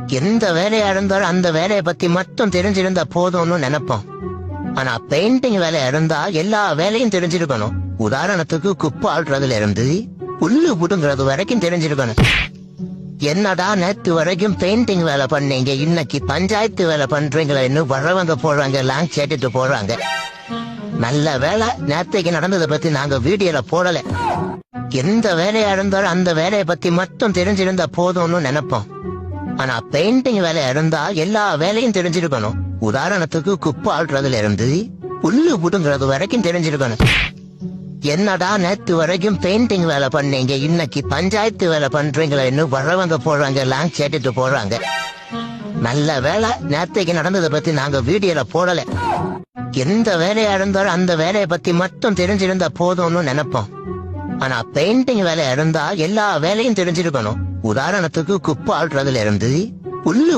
எந்த வேலையா இருந்தாலும் அந்த வேலையை பத்தி மட்டும் தெரிஞ்சிருந்தா போதும்னு நினைப்போம். ஆனா பெயிண்டிங் வேலையா இருந்தா எல்லா வேலையும் தெரிஞ்சிருக்கணும். உதாரணத்துக்கு குப்பை ஆள்றதுல இருந்து புல்லு புடுங்கிறது வரைக்கும் தெரிஞ்சிருக்கணும். என்னடா நேத்து வரைக்கும் பெயிண்டிங் வேலை பண்ணீங்க, இன்னைக்கு பஞ்சாயத்து வேலை பண்றீங்களேன்னு வர்றவங்க போறாங்க எல்லாம் கேட்டுட்டு போறாங்க. நல்ல வேலை நேத்தைக்கு நடந்ததை பத்தி நாங்க வீடியோல போடல. எந்த வேலையா இருந்தாலும் அந்த வேலையை பத்தி மட்டும் தெரிஞ்சிருந்தா போதும்னு நினைப்போம். ஆனா பெயிண்டிங் வேலையா இருந்தா எல்லா வேலையும் தெரிஞ்சிருக்கணும். உதாரணத்துக்கு குப்பை ஆள்றதுல இருந்து புல்லு புடுங்கிறது வரைக்கும் தெரிஞ்சிருக்கணும். என்னடா நேத்து வரைக்கும் பெயிண்டிங் வேலை பண்ணீங்க, இன்னைக்கு பஞ்சாயத்து வேலை பண்றீங்களேன்னு வர்றவங்க போறாங்க எல்லாம் கேட்டுட்டு போறாங்க. நல்ல வேலை நேத்தைக்கு நடந்ததை பத்தி நாங்க வீடியோல போடல. எந்த வேலையா இருந்தாலும் அந்த வேலையை பத்தி மட்டும் தெரிஞ்சிருந்தா போதும்னு நினைப்போம். ஆனா பெயிண்டிங் வேலையா இருந்தா எல்லா வேலையும் தெரிஞ்சிருக்கணும். உதாரணத்துக்கு குப்பை ஆள்றதுல இருந்து புல்லு